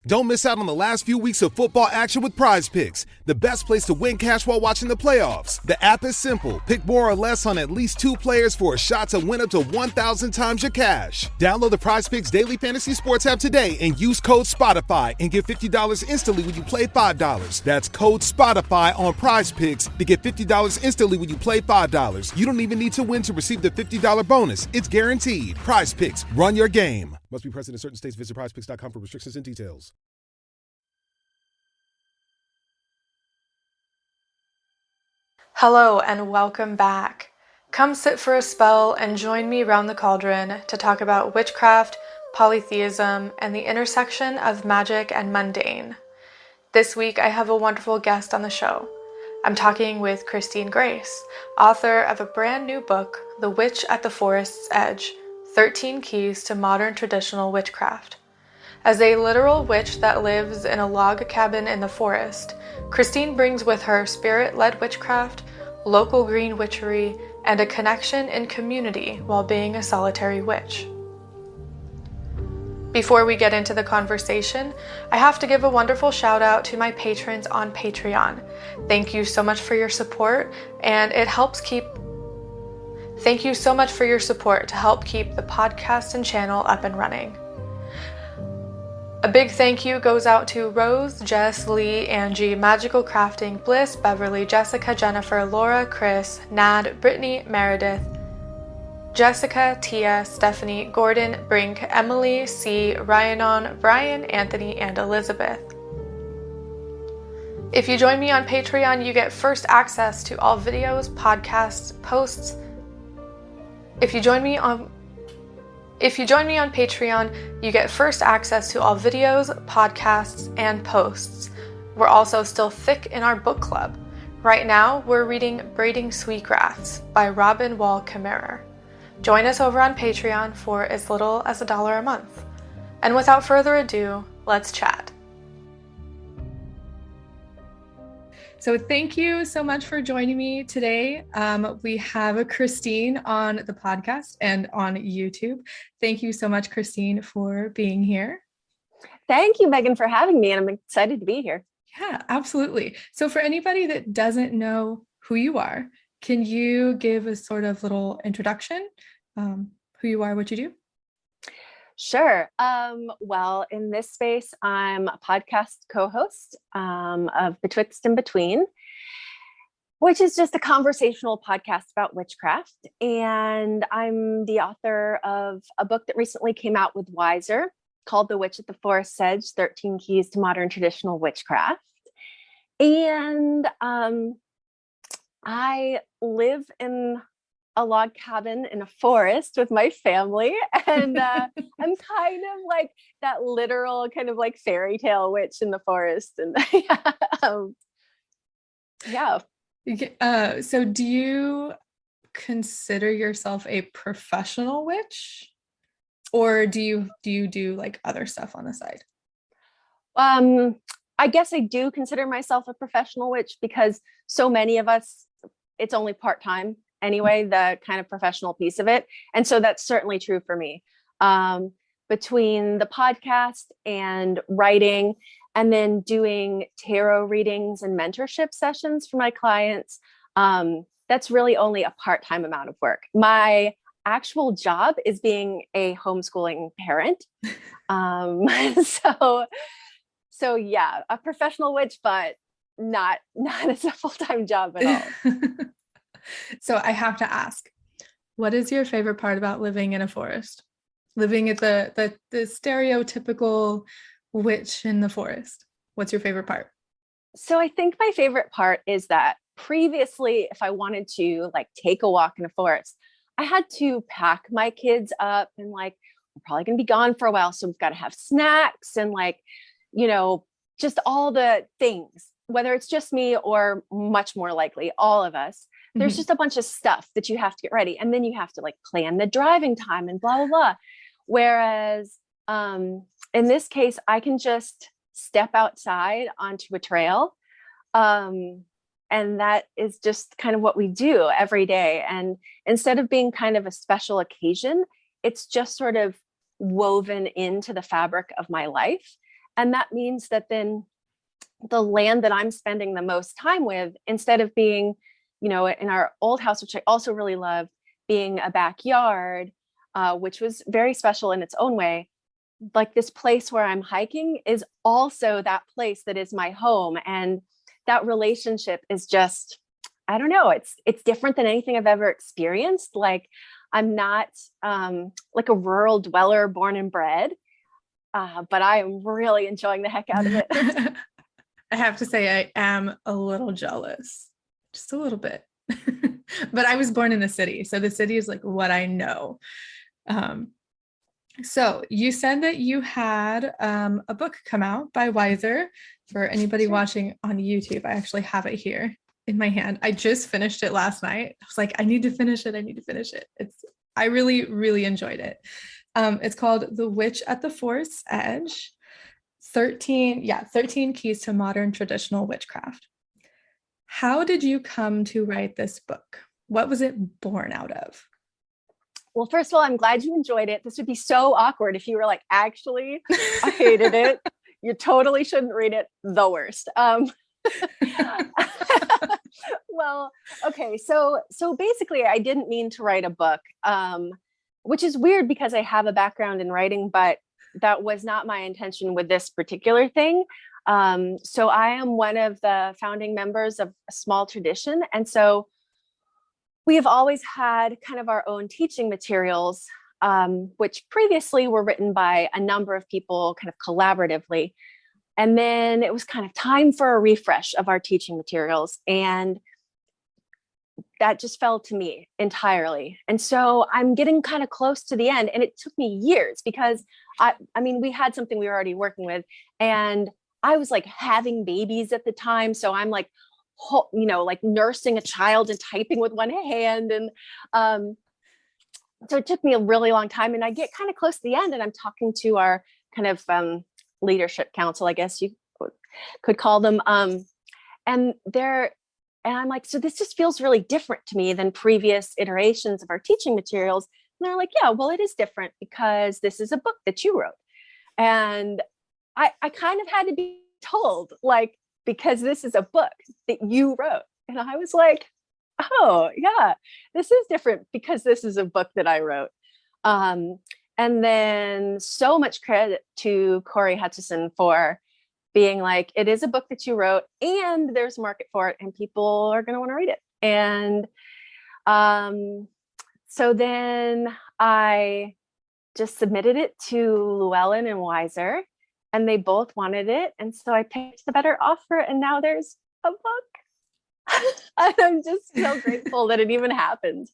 Don't miss out on the last few weeks of football action with Prize Picks, the best place to win cash while watching the playoffs. The app is simple. Pick more or less on at least 2 players for a shot to win up to 1,000 times your cash. Download the Prize Picks Daily Fantasy Sports app today and use code SPOTIFY and get $50 instantly when you play $5. That's code SPOTIFY on Prize Picks to get $50 instantly when you play $5. You don't even need to win to receive the $50 bonus. It's guaranteed. Prize Picks. Run your game. Must be present in certain states. Visit prizepicks.com for restrictions and details. Hello and welcome back. Come sit for a spell and join me round the cauldron to talk about witchcraft, polytheism, and the intersection of magic and mundane. This week I have a wonderful guest on the show. I'm talking with Christine Grace, author of a brand new book, The Witch at the Forest's Edge, 13 Keys to Modern Traditional Witchcraft. As a literal witch that lives in a log cabin in the forest, Christine brings with her spirit-led witchcraft, local green witchery, and a connection in community while being a solitary witch. Before we get into the conversation, I have to give a wonderful shout out to my patrons on Patreon. Thank you so much for your support, and Thank you so much for your support to help keep the podcast and channel up and running. A big thank you goes out to Rose, Jess, Lee, Angie, Magical Crafting, Bliss, Beverly, Jessica, Jennifer, Laura, Chris, Nad, Brittany, Meredith, Jessica, Tia, Stephanie, Gordon, Brink, Emily, C, Ryanon, Brian, Anthony, and Elizabeth. If you join me on Patreon, you get first access to all videos, podcasts, posts. If you join me on Patreon, you get first access to all videos, podcasts, and posts. We're also still thick in our book club. Right now, we're reading Braiding Sweetgrass by Robin Wall Kimmerer. Join us over on Patreon for as little as $1 a month. And without further ado, let's chat. So thank you so much for joining me today. We have Christine on the podcast and on YouTube. Thank you so much, Christine, for being here. Thank you, Megan, for having me, and I'm excited to be here. Yeah, absolutely. So for anybody that doesn't know who you are, can you give a sort of little introduction, who you are, what you do? Sure. Well, in this space, I'm a podcast co-host of Betwixt in Between, which is just a conversational podcast about witchcraft. And I'm the author of a book that recently came out with Wiser called The Witch at the Forest's Edge, 13 Keys to Modern Traditional Witchcraft. And I live in a log cabin in a forest with my family, and I'm kind of like that literal kind of like fairy tale witch in the forest. And So do you consider yourself a professional witch, or do you do like other stuff on the side? I guess I do consider myself a professional witch because so many of us, it's only part-time anyway, the kind of professional piece of it. And so that's certainly true for me. Between the podcast and writing and then doing tarot readings and mentorship sessions for my clients, that's really only a part-time amount of work. My actual job is being a homeschooling parent. So yeah, a professional witch, but not as a full-time job at all. So I have to ask, what is your favorite part about living in a forest? Living at the stereotypical witch in the forest. What's your favorite part? So I think my favorite part is that previously, if I wanted to like take a walk in a forest, I had to pack my kids up and like, we're probably going to be gone for a while. So we've got to have snacks and like, just all the things, whether it's just me or much more likely all of us. There's just a bunch of stuff that you have to get ready. And then you have to like plan the driving time and blah, blah, blah. Whereas in this case, I can just step outside onto a trail. And that is just kind of what we do every day. And instead of being kind of a special occasion, it's just sort of woven into the fabric of my life. And that means that then the land that I'm spending the most time with, instead of being, in our old house, which I also really loved, being a backyard, which was very special in its own way, like this place where I'm hiking is also that place that is my home. And that relationship is just, I don't know, it's different than anything I've ever experienced. Like, I'm not like a rural dweller born and bred, but I am really enjoying the heck out of it. I have to say, I am a little jealous, just a little bit. But I was born in the city, so the city is like what I know. So you said that you had a book come out by Wiser. For anybody watching on YouTube, I actually have it here in my hand. I just finished it last night. I was like, I need to finish it. I really, really enjoyed it. It's called The Witch at the Force Edge, 13 Keys to Modern Traditional Witchcraft. How did you come to write this book? What was it born out of? Well, first of all, I'm glad you enjoyed it. This would be so awkward if you were like, actually, I hated it. You totally shouldn't read it. The worst. Well, okay. So basically I didn't mean to write a book, which is weird because I have a background in writing, but that was not my intention with this particular thing. So I am one of the founding members of a small tradition. And so we have always had kind of our own teaching materials, which previously were written by a number of people kind of collaboratively. And then it was kind of time for a refresh of our teaching materials. And that just fell to me entirely. And so I'm getting kind of close to the end. And it took me years because I mean, we had something we were already working with, and I was like having babies at the time. So I'm like, like nursing a child and typing with one hand. And so it took me a really long time. And I get kind of close to the end, and I'm talking to our kind of leadership council, I guess you could call them. And I'm like, so this just feels really different to me than previous iterations of our teaching materials. And they're like, yeah, well, it is different because this is a book that you wrote. And I kind of had to be told, like, because this is a book that you wrote. And I was like, oh yeah, this is different because this is a book that I wrote. And then so much credit to Corey Hutchison for being like, it is a book that you wrote and there's a market for it and people are going to want to read it. And so then I just submitted it to Llewellyn and Wiser, and they both wanted it. And so I picked the better offer, and now there's a book. And I'm just so grateful that it even happened.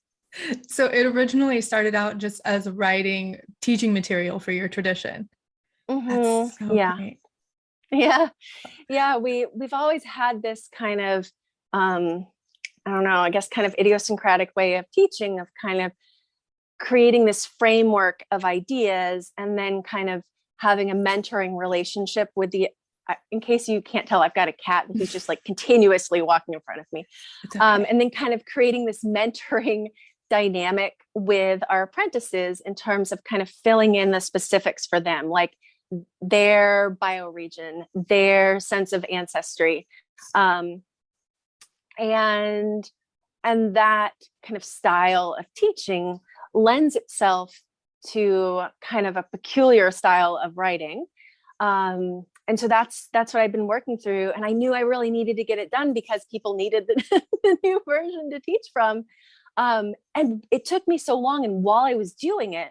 So it originally started out just as writing teaching material for your tradition. Mm-hmm. That's so great. Yeah. We've always had this kind of, I don't know, I guess kind of idiosyncratic way of teaching, of kind of creating this framework of ideas and then kind of having a mentoring relationship with in case you can't tell, I've got a cat who's just like continuously walking in front of me. Okay. And then kind of creating this mentoring dynamic with our apprentices in terms of kind of filling in the specifics for them, like their bioregion, their sense of ancestry. And that kind of style of teaching lends itself to kind of a peculiar style of writing. And so that's what I've been working through. And I knew I really needed to get it done because people needed the new version to teach from. And it took me so long. And while I was doing it,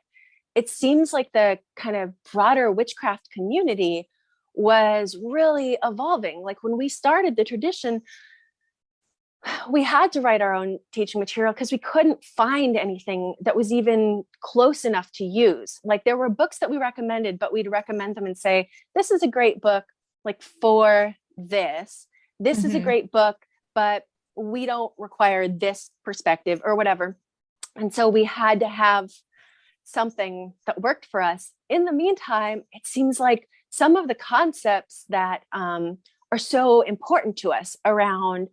it seems like the kind of broader witchcraft community was really evolving. Like when we started the tradition, we had to write our own teaching material because we couldn't find anything that was even close enough to use. Like there were books that we recommended, but we'd recommend them and say, this is a great book, like for this. This is a great book, but we don't require this perspective or whatever. And so we had to have something that worked for us. In the meantime, it seems like some of the concepts that are so important to us around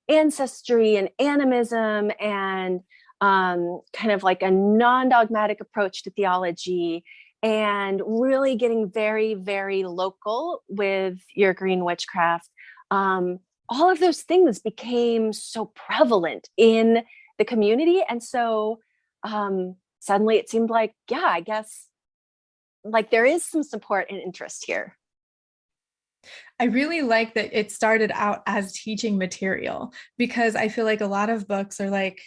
ancestry and animism and kind of like a non-dogmatic approach to theology and really getting very, very local with your green witchcraft, all of those things became so prevalent in the community. And so suddenly it seemed like, yeah, I guess like there is some support and interest here. I really like that it started out as teaching material, because I feel like a lot of books are like,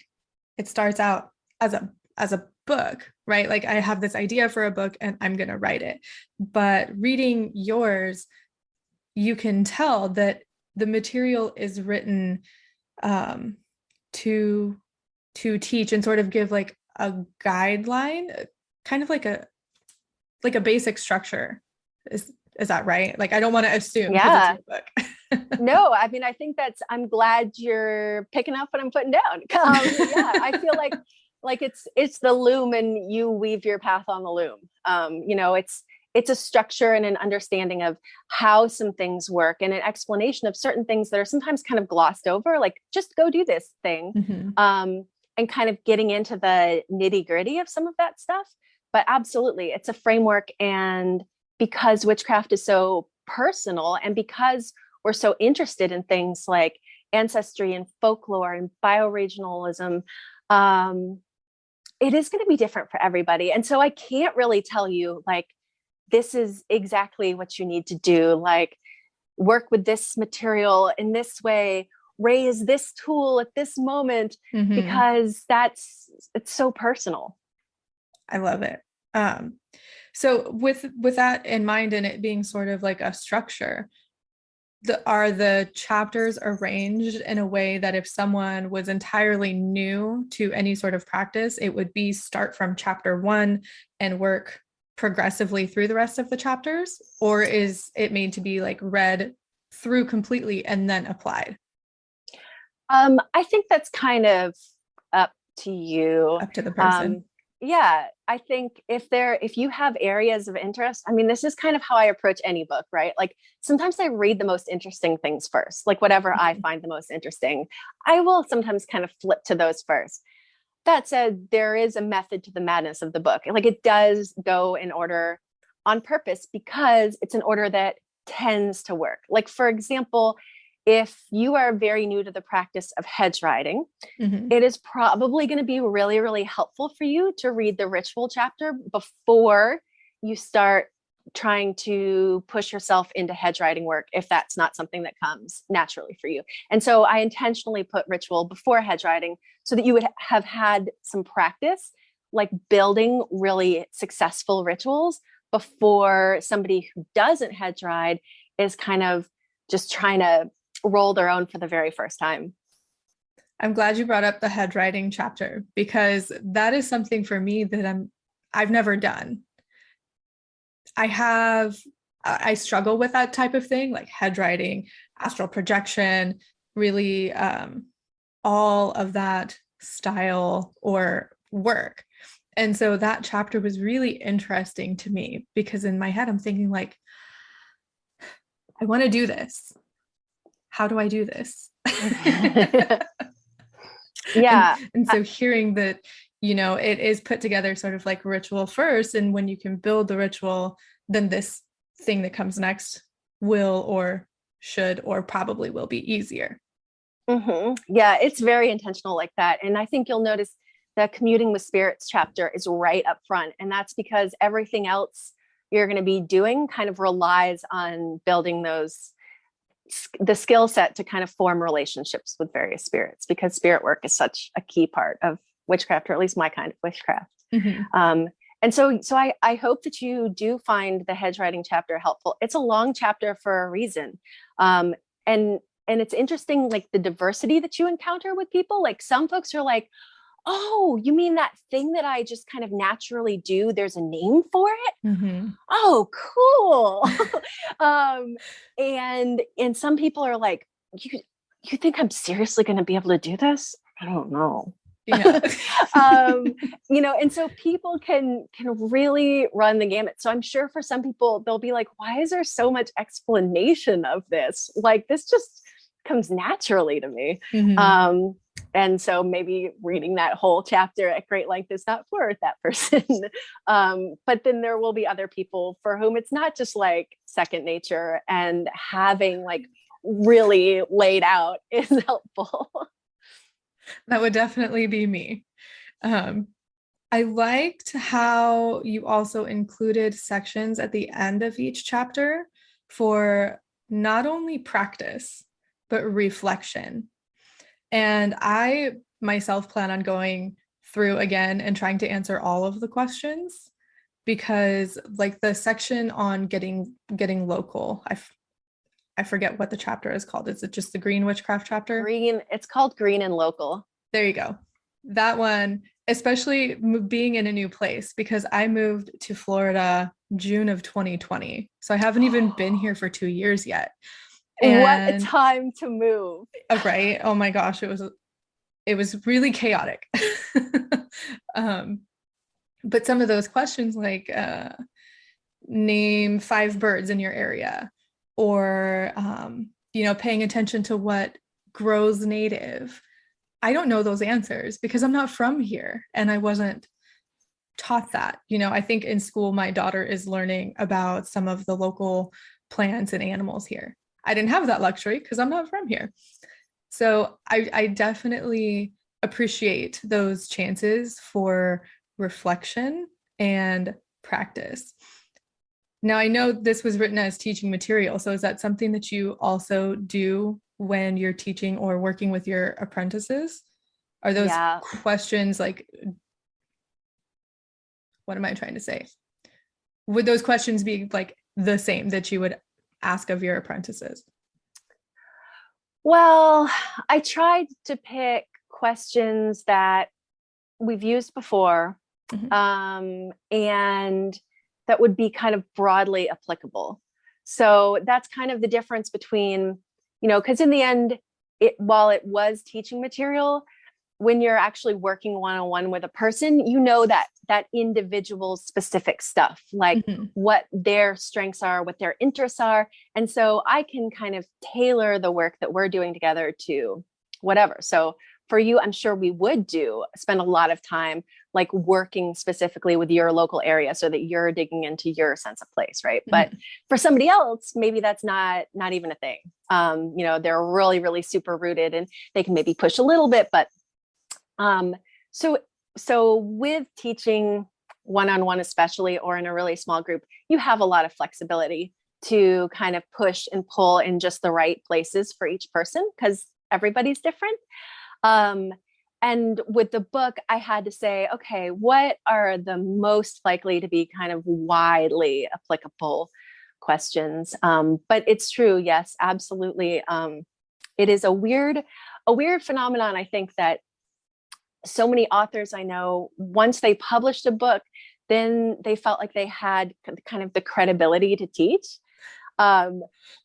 it starts out as a book, right? Like I have this idea for a book and I'm going to write it. But reading yours, you can tell that the material is written to teach and sort of give like a guideline, kind of like a basic structure. Is that right? Like, I don't want to assume. Yeah. It's your book. No, I mean, I think I'm glad you're picking up what I'm putting down. Yeah, I feel like it's the loom and you weave your path on the loom. It's a structure and an understanding of how some things work and an explanation of certain things that are sometimes kind of glossed over, like just go do this thing. Mm-hmm. And kind of getting into the nitty gritty of some of that stuff. But absolutely, it's a framework. And because witchcraft is so personal, and because we're so interested in things like ancestry and folklore and bioregionalism, it is going to be different for everybody. And so I can't really tell you like, this is exactly what you need to do. Like work with this material in this way, raise this tool at this moment, mm-hmm. because it's so personal. I love it. So with that in mind, and it being sort of like a structure, are the chapters arranged in a way that if someone was entirely new to any sort of practice, it would be start from chapter 1 and work progressively through the rest of the chapters? Or is it made to be like read through completely and then applied? I think that's kind of up to you. Up to the person. Yeah, I think if you have areas of interest, I mean, this is kind of how I approach any book, right? Like sometimes I read the most interesting things first, like whatever mm-hmm. I find the most interesting, I will sometimes kind of flip to those first. That said, there is a method to the madness of the book. Like it does go in order on purpose because it's an order that tends to work. Like, for example, if you are very new to the practice of hedge riding, mm-hmm. it is probably going to be really, really helpful for you to read the ritual chapter before you start trying to push yourself into hedge riding work, if that's not something that comes naturally for you. And so I intentionally put ritual before hedge riding so that you would have had some practice, like building really successful rituals before somebody who doesn't hedge ride is kind of just trying to roll their own for the very first time. I'm glad you brought up the hedge riding chapter, because that is something for me that I've never done. I struggle with that type of thing, like hedge riding, astral projection, really all of that style or work. And so that chapter was really interesting to me because in my head, I'm thinking like, I want to do this. How do I do this? Yeah. And so hearing that, it is put together sort of like ritual first. And when you can build the ritual, then this thing that comes next will or should or probably will be easier. Mm-hmm. Yeah, it's very intentional like that. And I think you'll notice the communing with spirits chapter is right up front. And that's because everything else you're going to be doing kind of relies on building the skill set to kind of form relationships with various spirits, because spirit work is such a key part of witchcraft, or at least my kind of witchcraft. Mm-hmm. And so I hope that you do find the hedge riding chapter helpful. It's a long chapter for a reason. And it's interesting, like the diversity that you encounter with people. Like some folks are like, oh, you mean that thing that I just kind of naturally do? There's a name for it? Mm-hmm. Oh, cool. And some people are like, you think I'm seriously going to be able to do this? I don't know. Yeah. And so people can really run the gamut. So I'm sure for some people, they'll be like, why is there so much explanation of this? Like, this just comes naturally to me. Mm-hmm. And so maybe reading that whole chapter at great length is not for that person. But then there will be other people for whom it's not just like second nature, and having like really laid out is helpful. That would definitely be me. I liked how you also included sections at the end of each chapter for not only practice, but reflection. And I myself plan on going through again and trying to answer all of the questions, because like the section on getting local, I forget what the chapter is called. Is it just the green witchcraft chapter? It's called Green and Local. There you go. That one, especially being in a new place, because I moved to Florida June of 2020. So I haven't even been here for 2 years yet. And what a time to move. Right? Oh my gosh, it was really chaotic. But some of those questions like name 5 birds in your area, or paying attention to what grows native. I don't know those answers because I'm not from here and I wasn't taught that. I think in school my daughter is learning about some of the local plants and animals here. I didn't have that luxury because I'm not from here. So I definitely appreciate those chances for reflection and practice. Now, I know this was written as teaching material. So is that something that you also do when you're teaching or working with your apprentices? Are those questions like, what am I trying to say? Would those questions be like the same that you would ask of your apprentices? Well, I tried to pick questions that we've used before, and that would be kind of broadly applicable. So that's kind of the difference between, because in the end, while it was teaching material, when you're actually working one-on-one with a person, that individual specific stuff, like what their strengths are, what their interests are. And so I can kind of tailor the work that we're doing together to whatever. So for you, I'm sure we would spend a lot of time like working specifically with your local area so that you're digging into your sense of place, right? But for somebody else, maybe that's not even a thing. They're really, really super rooted and they can maybe push a little bit, but so with teaching one-on-one, especially, or in a really small group, you have a lot of flexibility to kind of push and pull in just the right places for each person because everybody's different. And with the book, I had to say, okay, what are the most likely to be kind of widely applicable questions? But it's true. Yes, absolutely. It is a weird phenomenon. I think that so many authors I know, once they published a book, then they felt like they had kind of the credibility to teach.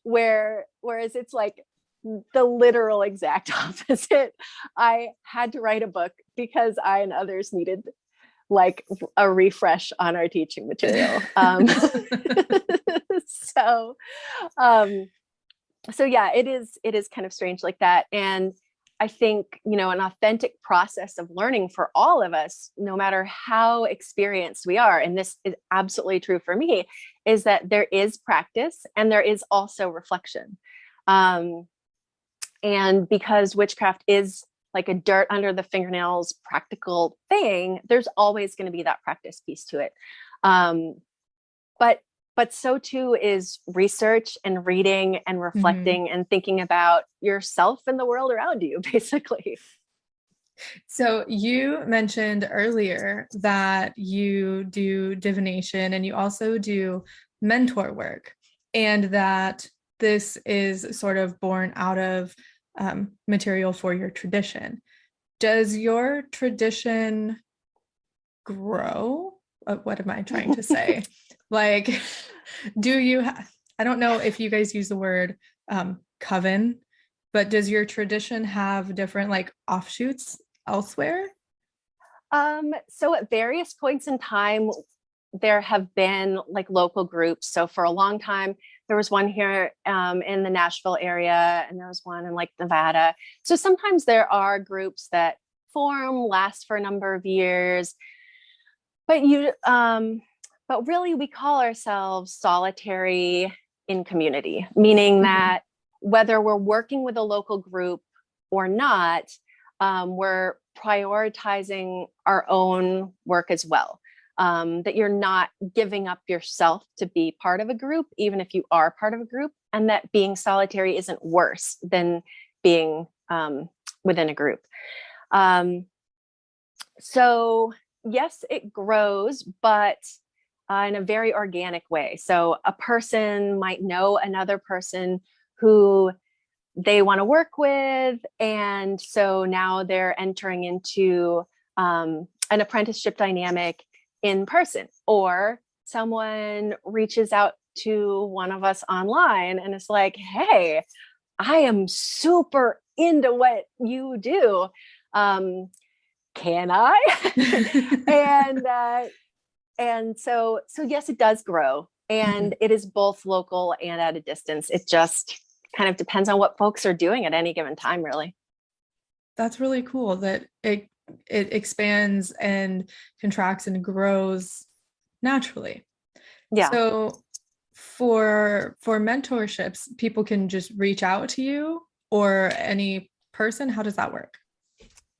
Whereas it's like the literal exact opposite. I had to write a book because I and others needed like a refresh on our teaching material. So yeah, it is kind of strange like that. And I think, an authentic process of learning for all of us, no matter how experienced we are, and this is absolutely true for me, is that there is practice and there is also reflection. And because witchcraft is like a dirt under the fingernails practical thing, there's always going to be that practice piece to it. But so too is research and reading and reflecting and thinking about yourself and the world around you, basically. So you mentioned earlier that you do divination and you also do mentor work, and that this is sort of born out of material for your tradition. Does your tradition grow? What am I trying to say? Like, do you, I don't know if you guys use the word coven, but does your tradition have different like offshoots elsewhere? So at various points in time, there have been like local groups. So for a long time, There was one here in the Nashville area, and there was one in like Nevada. So sometimes there are groups that form, last for a number of years, but really we call ourselves solitary in community, meaning that whether we're working with a local group or not, we're prioritizing our own work as well. That you're not giving up yourself to be part of a group, even if you are part of a group, and that being solitary isn't worse than being within a group. So yes, it grows, but in a very organic way. So a person might know another person who they want to work with, and so now they're entering into an apprenticeship dynamic in person, or someone reaches out to one of us online and it's like, hey, I am super into what you do. Can I? and so yes, it does grow, and it is both local and at a distance. It just kind of depends on what folks are doing at any given time, really. That's really cool that it expands and contracts and grows naturally. Yeah. So for mentorships, people can just reach out to you or any person. How does that work?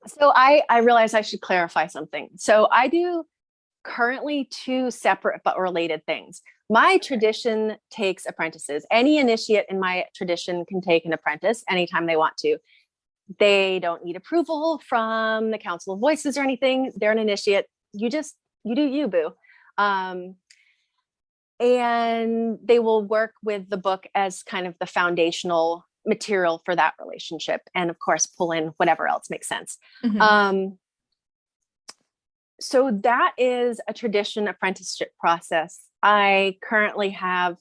So I realize I should clarify something. So I do currently 2 separate but related things. My tradition takes apprentices. Any initiate in my tradition can take an apprentice anytime they want to. They don't need approval from the Council of Voices or anything. They're an initiate. You do you, boo. And they will work with the book as kind of the foundational material for that relationship. And of course, pull in whatever else makes sense. So that is a tradition apprenticeship process. I currently have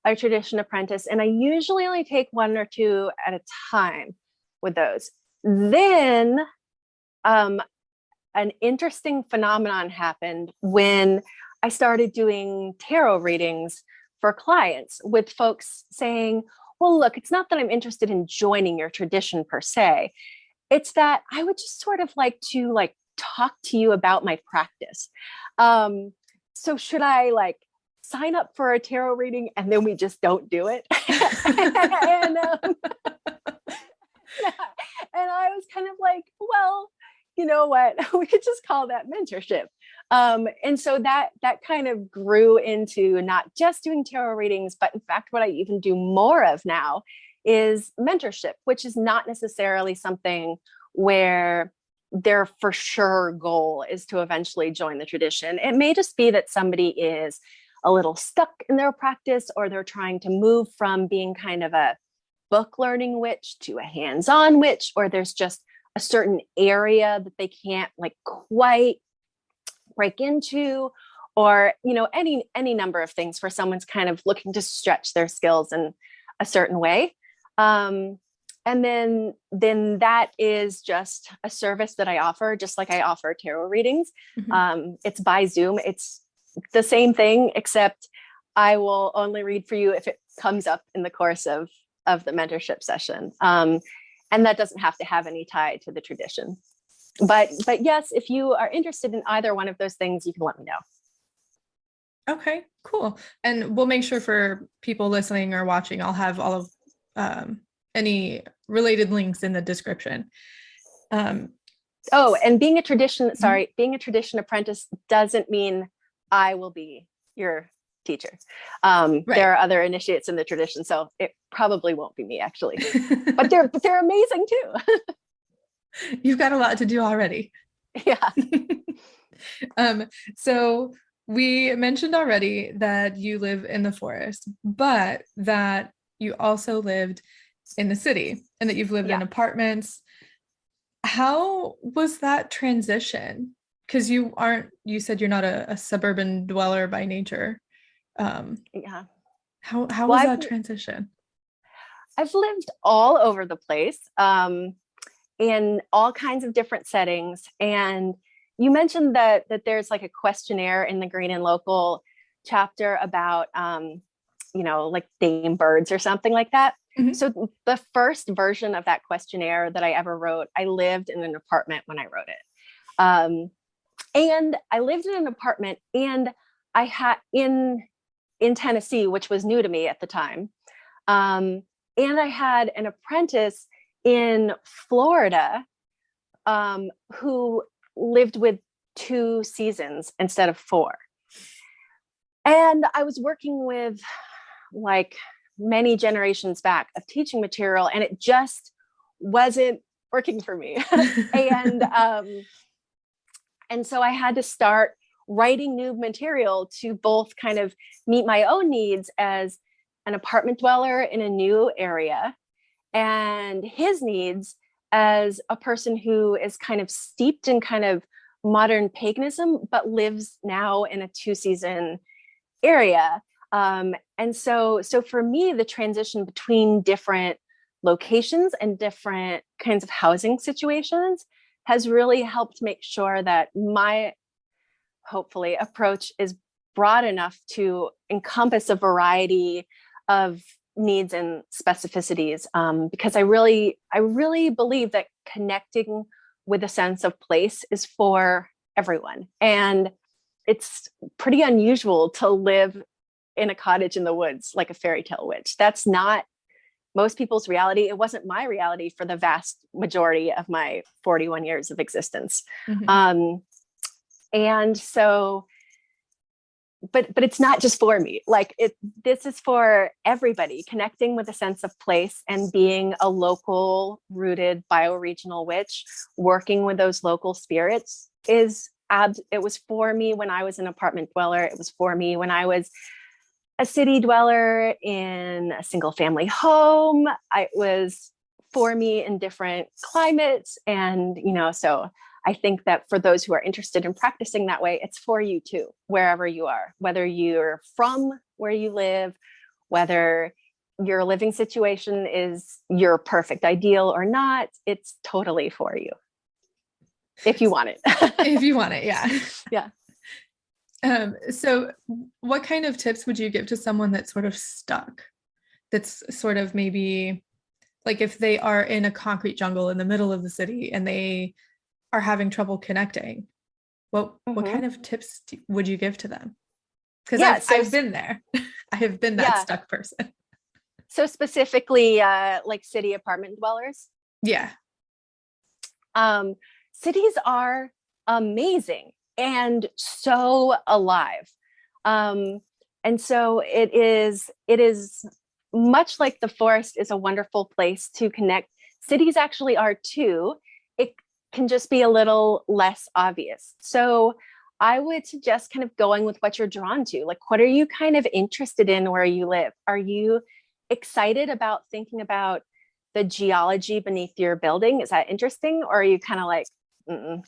a tradition apprentice, and I usually only take 1 or 2 at a time with those. Then an interesting phenomenon happened when I started doing tarot readings for clients, with folks saying, well, look, it's not that I'm interested in joining your tradition per se. It's that I would just sort of like to talk to you about my practice. So should I sign up for a tarot reading and then we just don't do it? and I was kind of like, well, you know what? We could just call that mentorship. And so that kind of grew into not just doing tarot readings, but in fact, what I even do more of now is mentorship, which is not necessarily something where their for sure goal is to eventually join the tradition. It may just be that somebody is a little stuck in their practice, or they're trying to move from being kind of a book learning witch to a hands-on witch, or there's just a certain area that they can't quite break into, or any number of things where someone's kind of looking to stretch their skills in a certain way. And then that is just a service that I offer, just like I offer tarot readings. It's by Zoom. It's the same thing, except I will only read for you if it comes up in the course of the mentorship session. And that doesn't have to have any tie to the tradition. But yes, if you are interested in either one of those things, you can let me know. Okay, cool. And we'll make sure for people listening or watching, I'll have all of any related links in the description. And being a tradition apprentice doesn't mean I will be your teacher. Right. There are other initiates in the tradition, so it probably won't be me actually, but they're amazing too. You've got a lot to do already. Yeah. So we mentioned already that you live in the forest, but that you also lived in the city and that you've lived in apartments. How was that transition? Because you said you're not a suburban dweller by nature. How was that transition? I've lived all over the place, in all kinds of different settings. And you mentioned that there's a questionnaire in the Green and Local chapter about like Dame birds or something like that. Mhm. So the first version of that questionnaire that I ever wrote, I lived in an apartment when I wrote it. And I lived in an apartment, and I had in Tennessee, which was new to me at the time. And I had an apprentice in Florida who lived with 2 seasons instead of 4. And I was working with like many generations back of teaching material, and it just wasn't working for me. And so I had to start writing new material to both kind of meet my own needs as an apartment dweller in a new area, and his needs as a person who is kind of steeped in kind of modern paganism, but lives now in a 2-season area. And so for me, the transition between different locations and different kinds of housing situations has really helped make sure that my, hopefully, approach is broad enough to encompass a variety of needs and specificities, because I really believe that connecting with a sense of place is for everyone. And it's pretty unusual to live in a cottage in the woods like a fairy tale witch. That's not most people's reality. It wasn't my reality for the vast majority of my 41 years of existence. Mm-hmm. And so, but it's not just for me. Like this is for everybody. Connecting with a sense of place and being a local rooted bioregional witch, working with those local spirits it was for me when I was an apartment dweller. It was for me when I was a city dweller in a single family home. It was for me in different climates. And, so I think that for those who are interested in practicing that way, it's for you too, wherever you are, whether you're from where you live, whether your living situation is your perfect ideal or not, it's totally for you. If you want it. If you want it. Yeah. Yeah. So what kind of tips would you give to someone that's sort of stuck? That's sort of maybe like if they are in a concrete jungle in the middle of the city and they are having trouble connecting, what kind of tips would you give to them? Because I've been there. I have been that stuck person. So specifically like city apartment dwellers? Yeah. Cities are amazing and so alive. And so it is much like the forest is a wonderful place to connect. Cities actually are too. It can just be a little less obvious. So I would suggest kind of going with what you're drawn to. Like, what are you kind of interested in where you live? Are you excited about thinking about the geology beneath your building? Is that interesting? Or are you kind of like, mm-mm?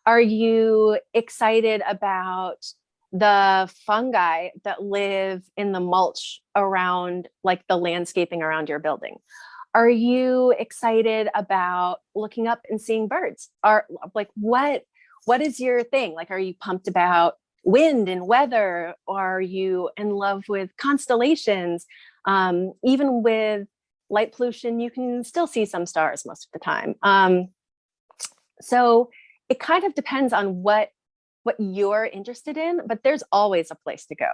Are you excited about the fungi that live in the mulch around like the landscaping around your building? Are you excited about looking up and seeing birds? Are like, what is your thing? Like, are you pumped about wind and weather? Or are you in love with constellations? Even with light pollution, you can still see some stars most of the time. So it kind of depends on what you're interested in, but there's always a place to go.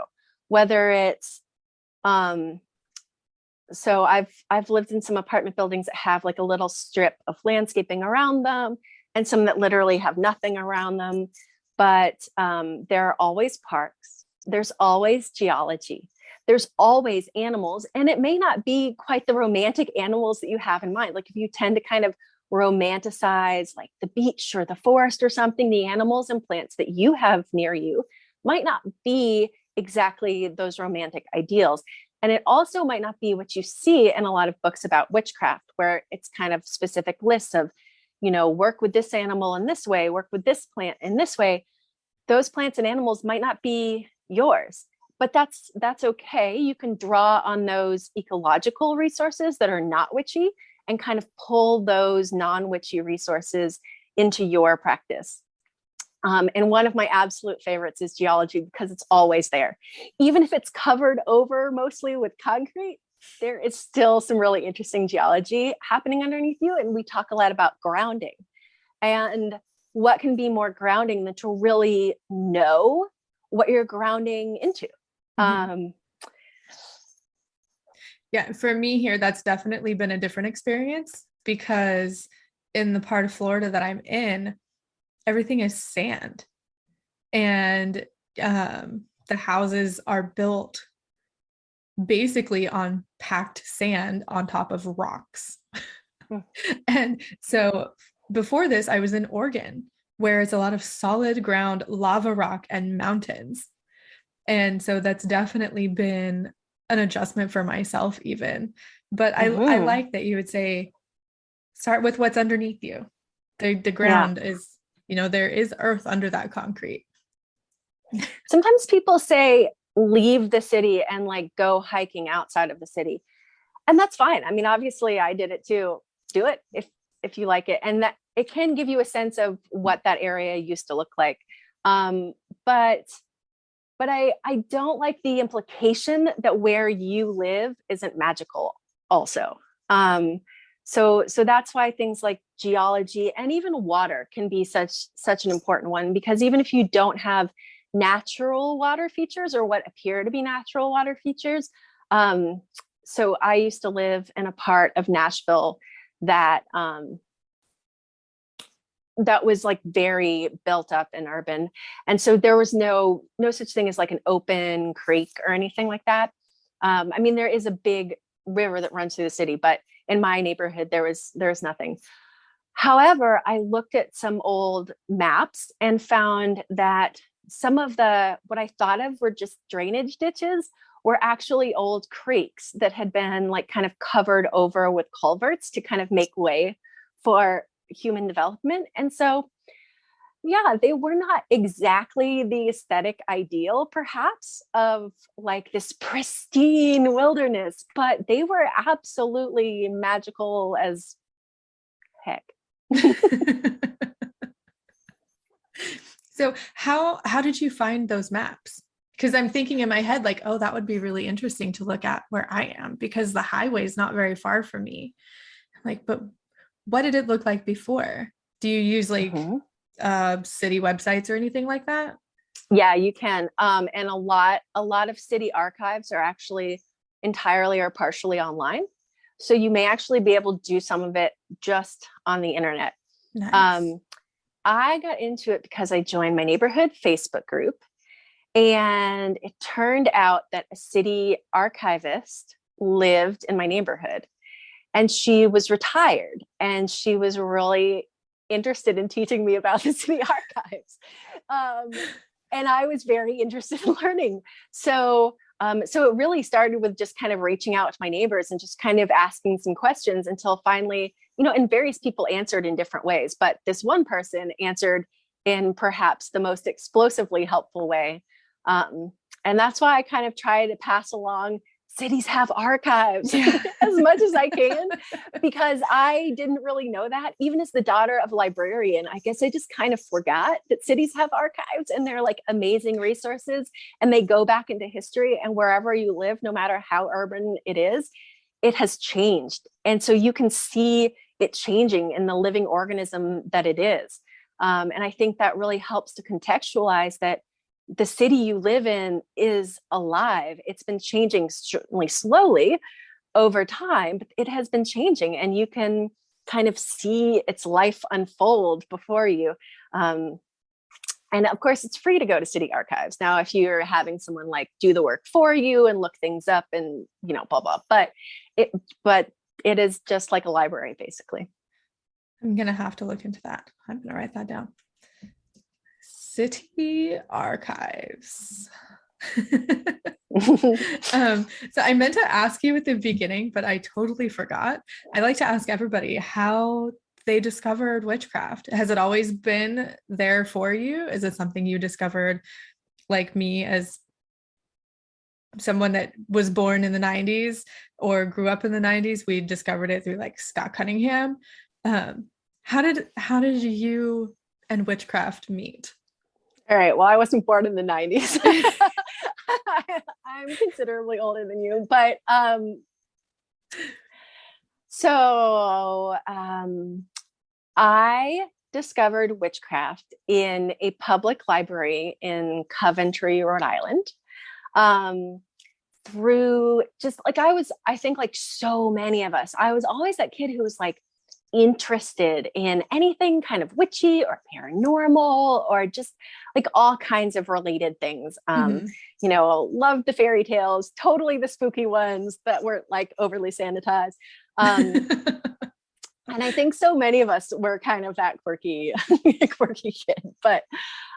Whether it's, so I've lived in some apartment buildings that have like a little strip of landscaping around them, and some that literally have nothing around them. But there are always parks. There's always geology. There's always animals, and it may not be quite the romantic animals that you have in mind. Like if you tend to kind of romanticize like the beach or the forest or something, the animals and plants that you have near you might not be exactly those romantic ideals. And it also might not be what you see in a lot of books about witchcraft, where it's kind of specific lists of, work with this animal in this way, work with this plant in this way. Those plants and animals might not be yours, but that's okay. You can draw on those ecological resources that are not witchy and kind of pull those non-witchy resources into your practice. And one of my absolute favorites is geology because it's always there. Even if it's covered over mostly with concrete, there is still some really interesting geology happening underneath you. And we talk a lot about grounding. And what can be more grounding than to really know what you're grounding into? Yeah, for me here, that's definitely been a different experience because in the part of Florida that I'm in, everything is sand. And the houses are built basically on packed sand on top of rocks. And so before this, I was in Oregon, where it's a lot of solid ground, lava rock, and mountains. And so that's definitely been an adjustment for myself even. But I like that you would say, start with what's underneath you. The ground is, there is earth under that concrete. Sometimes people say, leave the city and like go hiking outside of the city. And that's fine. I mean, obviously I did it too. Do it if you like it. And that it can give you a sense of what that area used to look like. But I don't like the implication that where you live isn't magical also. So that's why things like geology and even water can be such an important one, because even if you don't have natural water features or what appear to be natural water features. So I used to live in a part of Nashville that was like very built up and urban. And so there was no such thing as like an open creek or anything like that. I mean, there is a big river that runs through the city, but in my neighborhood, there's nothing. However, I looked at some old maps and found that some of what I thought of were just drainage ditches were actually old creeks that had been like kind of covered over with culverts to kind of make way for human development. And so, yeah, they were not exactly the aesthetic ideal, perhaps, of like this pristine wilderness, but they were absolutely magical as heck. So how did you find those maps? Because I'm thinking in my head, like, oh, that would be really interesting to look at where I am, because the highway is not very far from me. I'm like, but what did it look like before? Do you use like city websites or anything like that? Yeah, you can. And a lot of city archives are actually entirely or partially online. So you may actually be able to do some of it just on the internet. Nice. I got into it because I joined my neighborhood Facebook group, and it turned out that a city archivist lived in my neighborhood, and she was retired, and she was really interested in teaching me about the city archives. And I was very interested in learning. So it really started with just kind of reaching out to my neighbors and just kind of asking some questions until finally, and various people answered in different ways, but this one person answered in perhaps the most explosively helpful way. And that's why I kind of try to pass along cities have archives as much as I can, because I didn't really know that. Even as the daughter of a librarian, I guess I just kind of forgot that cities have archives, and they're like amazing resources, and they go back into history, and wherever you live, no matter how urban it is, it has changed. And so you can see it changing in the living organism that it is. And I think that really helps to contextualize that the city you live in is alive. It's been changing certainly slowly over time, but it has been changing, and you can kind of see its life unfold before you. And of course, it's free to go to city archives. Now, if you're having someone like do the work for you and look things up and, blah, blah, but it is just like a library, basically. I'm going to have to look into that. I'm going to write that down. City archives. So I meant to ask you at the beginning, but I totally forgot. I like to ask everybody how they discovered witchcraft. Has it always been there for you? Is it something you discovered, like me, as someone that was born in the 90s or grew up in the 90s? We discovered it through like Scott Cunningham. How did you and witchcraft meet? All right. Well, I wasn't born in the 90s. I'm considerably older than you, but I discovered witchcraft in a public library in Coventry, Rhode Island. Through just like I think like so many of us, I was always that kid who was like interested in anything kind of witchy or paranormal or just like all kinds of related things. Loved the fairy tales, totally the spooky ones that weren't like overly sanitized. And I think so many of us were kind of that quirky kid. But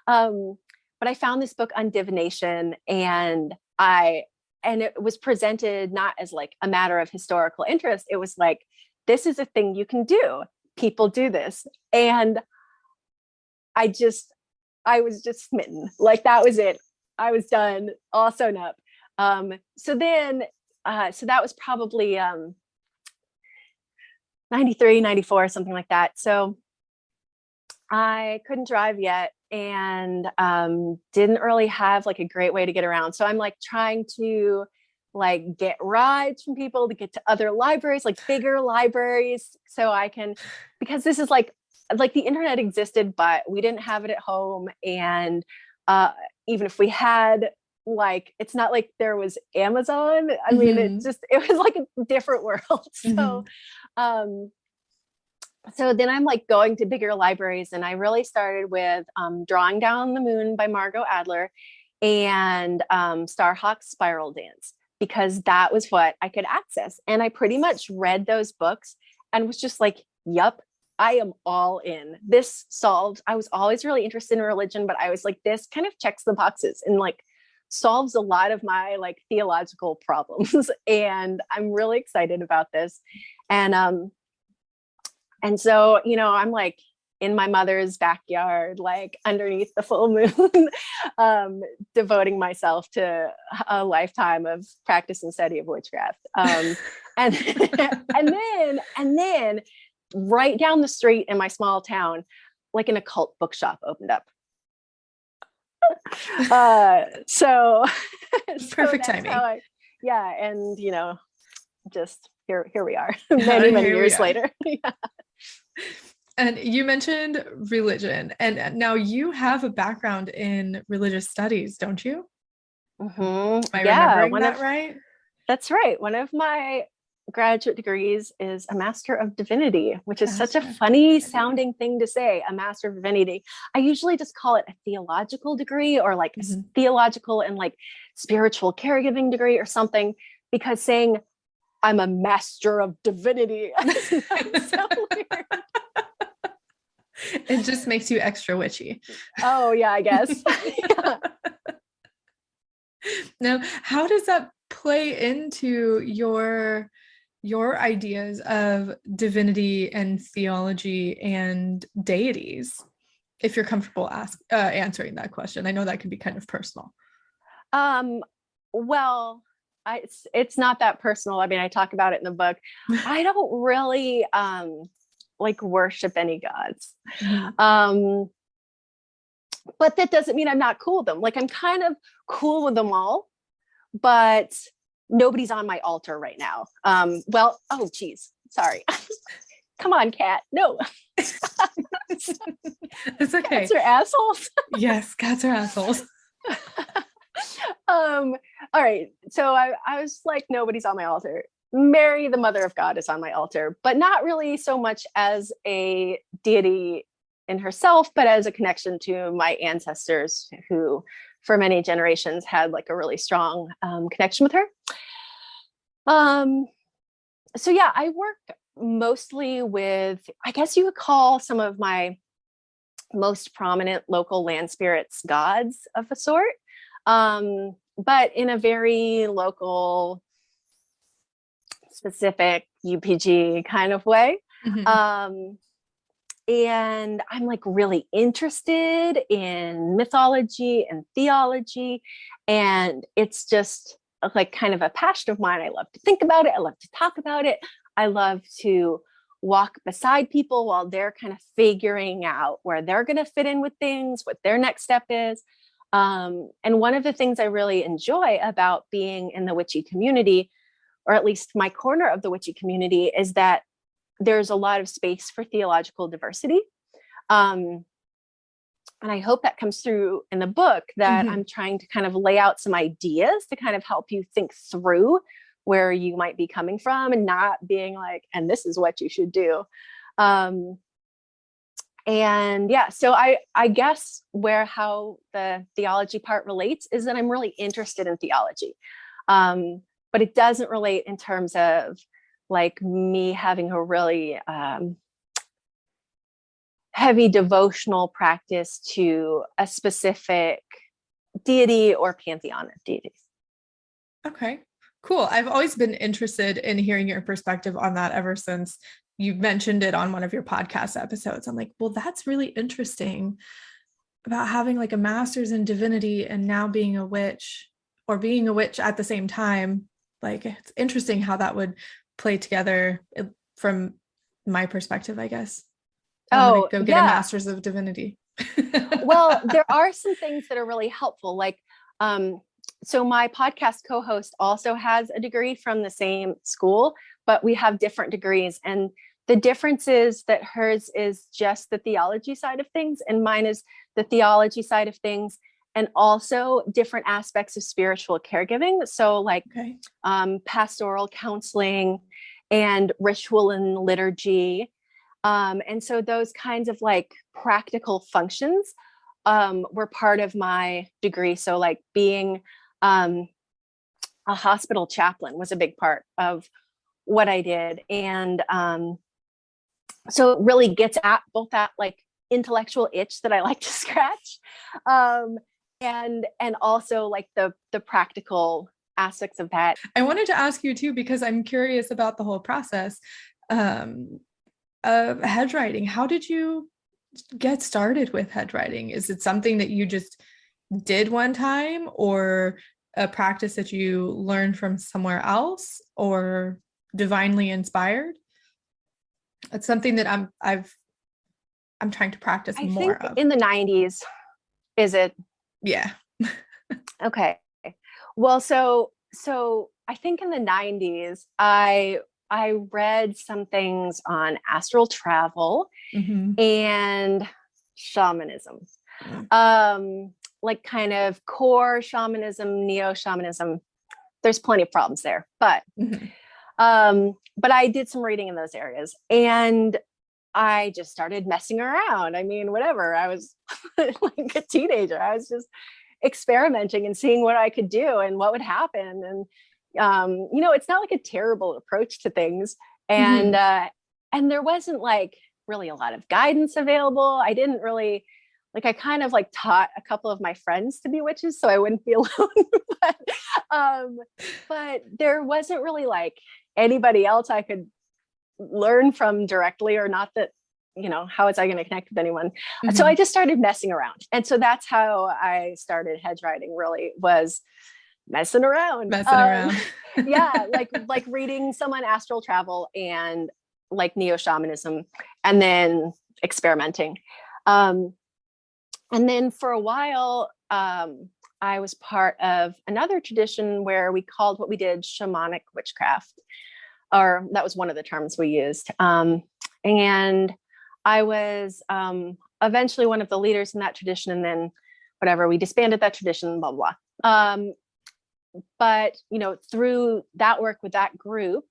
I found this book on divination, and it was presented not as like a matter of historical interest. It was like, this is a thing you can do. People do this. And I was just smitten. Like, that was it. I was done, all sewn up. So that was probably 93, 94, something like that. So I couldn't drive yet, and didn't really have like a great way to get around. So I'm like trying to like get rides from people to get to other libraries, like bigger libraries, so I can, because this is like the internet existed, but we didn't have it at home. And even if we had, like, it's not like there was Amazon. I mean, it was like a different world. So so then I'm like going to bigger libraries, and I really started with Drawing Down the Moon by Margot Adler and Starhawk's Spiral Dance, because that was what I could access. And I pretty much read those books and was just like, yup, I am all in. This solves, I was always really interested in religion, but I was like, this kind of checks the boxes and like solves a lot of my like theological problems. And I'm really excited about this. And so, I'm like in my mother's backyard, like underneath the full moon, devoting myself to a lifetime of practice and study of witchcraft. And then right down the street in my small town, like an occult bookshop opened up. So perfect timing. And just here we are, many years later. Yeah. And you mentioned religion, and now you have a background in religious studies, don't you? Am I remembering that right? That's right. One of my graduate degrees is a Master of Divinity, which is such a funny sounding thing to say, a Master of Divinity. I usually just call it a theological degree, or like a theological and like spiritual caregiving degree or something, because saying I'm a Master of Divinity sounds so weird. It just makes you extra witchy. Oh yeah, I guess. Yeah. Now, how does that play into your ideas of divinity and theology and deities? If you're comfortable answering that question, I know that can be kind of personal. Well, it's not that personal. I mean, I talk about it in the book. I don't really like worship any gods. But that doesn't mean I'm not cool with them. Like, I'm kind of cool with them all, but nobody's on my altar right now. Oh geez, sorry. Come on, cat. No. It's okay. Cats are assholes. Yes, cats are assholes. All right. So I was like, nobody's on my altar. Mary, the Mother of God, is on my altar, but not really so much as a deity in herself, but as a connection to my ancestors who for many generations had like a really strong connection with her. So yeah, I work mostly with, I guess you would call some of my most prominent local land spirits gods of a sort, but in a very local, specific UPG kind of way. And I'm like really interested in mythology and theology, and it's just like kind of a passion of mine. I love to think about it. I love to talk about it. I love to walk beside people while they're kind of figuring out where they're going to fit in with things, what their next step is. And one of the things I really enjoy about being in the witchy community, or at least my corner of the witchy community, is that there's a lot of space for theological diversity. And I hope that comes through in the book, that I'm trying to kind of lay out some ideas to kind of help you think through where you might be coming from, and not being like, and this is what you should do. And yeah, so I guess how the theology part relates is that I'm really interested in theology. But it doesn't relate in terms of like me having a really heavy devotional practice to a specific deity or pantheon of deities. Okay, cool. I've always been interested in hearing your perspective on that ever since you mentioned it on one of your podcast episodes. I'm like, well, that's really interesting about having like a master's in divinity and now being a witch, or being a witch at the same time. Like, it's interesting how that would play together from my perspective, I guess. I'm gonna go get a master's of divinity. Well, there are some things that are really helpful. Like, so my podcast co-host also has a degree from the same school, but we have different degrees. And the difference is that hers is just the theology side of things, and mine is the theology side of things, and also different aspects of spiritual caregiving. So like pastoral counseling and ritual and liturgy. And so those kinds of like practical functions were part of my degree. So like being a hospital chaplain was a big part of what I did. And so it really gets at both that like intellectual itch that I like to scratch, and also like the practical aspects of that. I wanted to ask you too, because I'm curious about the whole process of head writing. How did you get started with head writing? Is it something that you just did one time, or a practice that you learned from somewhere else, or divinely inspired? It's something that I'm trying to practice more of. In the 90s, is it? Yeah. Okay. Well, so I think in the 90s, I read some things on astral travel and shamanism, like kind of core shamanism, neo shamanism. There's plenty of problems there, but I did some reading in those areas, and I just started messing around. I mean, whatever. I was like a teenager. I was just experimenting and seeing what I could do and what would happen. And it's not like a terrible approach to things. And there wasn't like really a lot of guidance available. I didn't really I kind of like taught a couple of my friends to be witches so I wouldn't be alone. But there wasn't really like anybody else I could learn from directly, or not that, how was I going to connect with anyone? So I just started messing around. And so that's how I started hedge writing, really, was messing around. Yeah. Like reading someone astral travel and like neo shamanism, and then experimenting. And then for a while, I was part of another tradition where we called what we did shamanic witchcraft, or that was one of the terms we used. And I was eventually one of the leaders in that tradition, and then we disbanded that tradition, blah, blah. But, through that work with that group,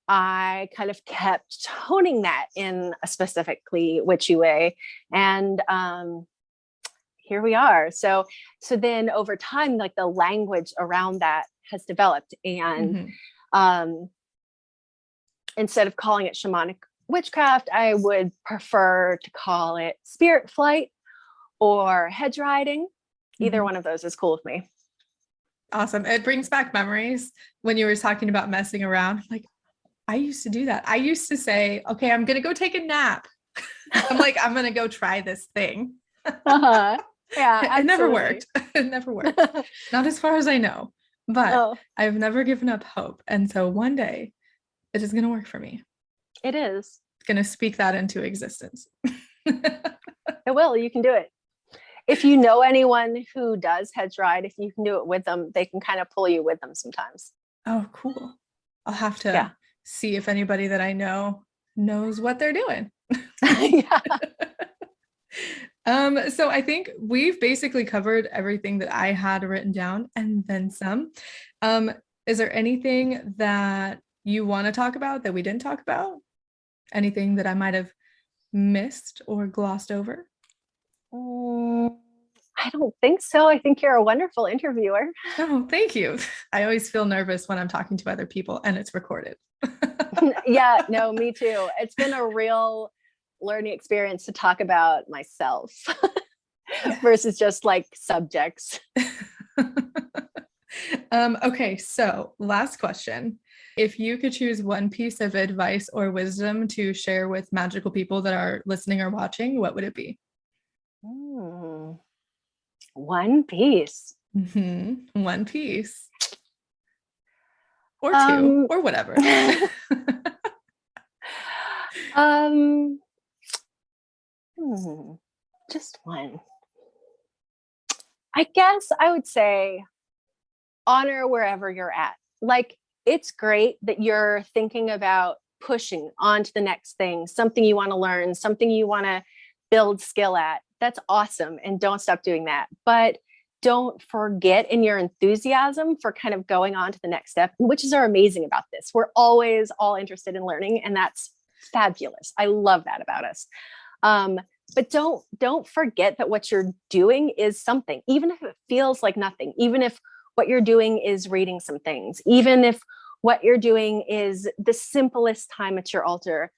I kind of kept honing that in a specifically witchy way. And here we are. So then over time, like the language around that has developed. And instead of calling it shamanic witchcraft, I would prefer to call it spirit flight or hedge riding. Either one of those is cool with me. Awesome. It brings back memories when you were talking about messing around. Like, I used to do that. I used to say, okay, I'm going to go take a nap. I'm like, I'm going to go try this thing. Yeah. It never worked. It never worked. Not as far as I know, but I've never given up hope. And so one day it is going to work for me. It is. going to speak that into existence. I will. You can do it. If you know anyone who does hedge ride, if you can do it with them, they can kind of pull you with them sometimes. Oh, cool. I'll have to see if anybody that I know knows what they're doing. Yeah. So I think we've basically covered everything that I had written down and then some. Is there anything that you want to talk about that we didn't talk about? Anything that I might have missed or glossed over? I don't think so. I think you're a wonderful interviewer. Oh, thank you. I always feel nervous when I'm talking to other people and it's recorded. Yeah, no, me too. It's been a real learning experience to talk about myself versus just like subjects. Okay, so last question. If you could choose one piece of advice or wisdom to share with magical people that are listening or watching, what would it be? One piece. Mm-hmm. One piece. Or two, or whatever. Just one. I guess I would say honor wherever you're at. Like, it's great that you're thinking about pushing on to the next thing, something you want to learn, something you want to build skill at. That's awesome. And don't stop doing that. But don't forget in your enthusiasm for kind of going on to the next step, which is amazing about this. We're always all interested in learning, and that's fabulous. I love that about us. But don't forget that what you're doing is something, even if it feels like nothing, even if what you're doing is reading some things, even if what you're doing is the simplest time at your altar,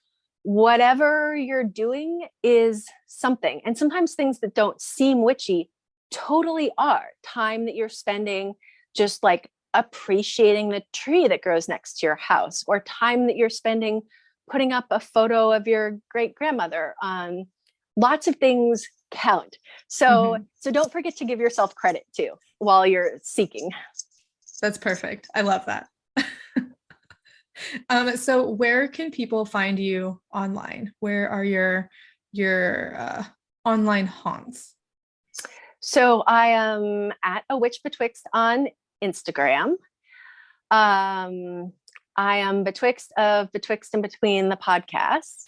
whatever you're doing is something. And sometimes things that don't seem witchy totally are. Time that you're spending just like appreciating the tree that grows next to your house, or time that you're spending putting up a photo of your great grandmother. Lots of things count. So don't forget to give yourself credit too while you're seeking. That's perfect. I love that. So where can people find you online? Where are your online haunts? So I am at a witch Betwixt on Instagram. I am Betwixt of Betwixt in Between the podcast.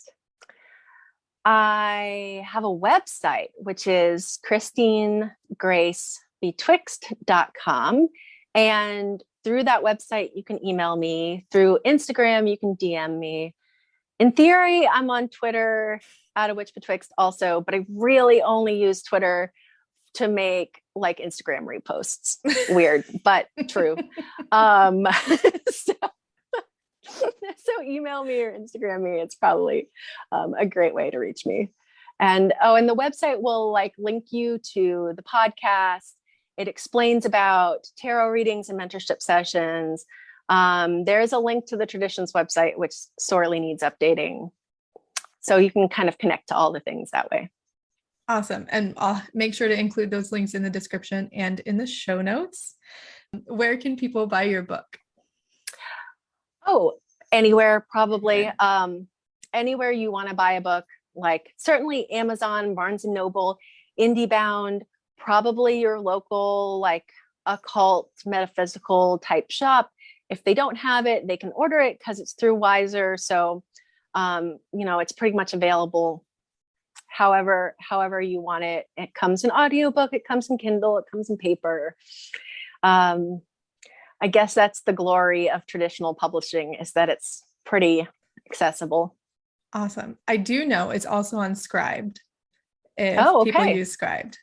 I have a website, which is christinegracebetwixt.com. And through that website, you can email me. Through Instagram, you can DM me. In theory, I'm on Twitter at a witch Betwixt also, but I really only use Twitter to make like Instagram reposts. Weird, but true. So email me or Instagram me. It's probably a great way to reach me. And the website will like link you to the podcast. It explains about tarot readings and mentorship sessions. There's a link to the Traditions website, which sorely needs updating. So you can kind of connect to all the things that way. Awesome. And I'll make sure to include those links in the description and in the show notes. Where can people buy your book? Oh, anywhere, probably. Anywhere you want to buy a book, like certainly Amazon, Barnes & Noble, IndieBound, probably your local like occult metaphysical type shop. If they don't have it, they can order it because it's through Wiser. So, it's pretty much available however you want it. It comes in audiobook, it comes in Kindle, it comes in paper. I guess that's the glory of traditional publishing, is that it's pretty accessible. Awesome. I do know it's also on Scribd. If people use Scribd,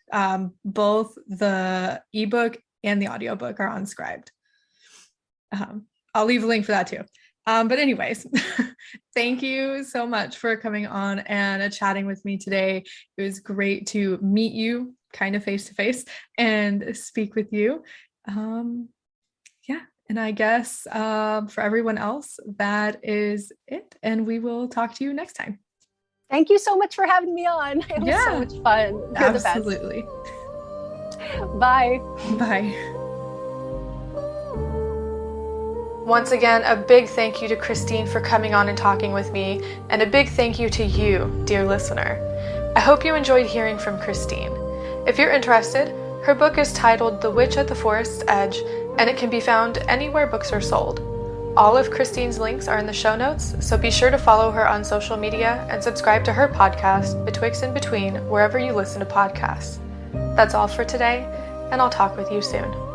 both the ebook and the audiobook are on Scribd. I'll leave a link for that too. But anyways, thank you so much for coming on and chatting with me today. It was great to meet you kind of face to face and speak with you. And I guess for everyone else, that is it. And we will talk to you next time. Thank you so much for having me on. It was so much fun. You're absolutely. The best. Bye. Bye. Once again, a big thank you to Christine for coming on and talking with me, and a big thank you to you, dear listener. I hope you enjoyed hearing from Christine. If you're interested, her book is titled The Witch at the Forest's Edge, and it can be found anywhere books are sold. All of Christine's links are in the show notes, so be sure to follow her on social media and subscribe to her podcast, Betwixt and Between, wherever you listen to podcasts. That's all for today, and I'll talk with you soon.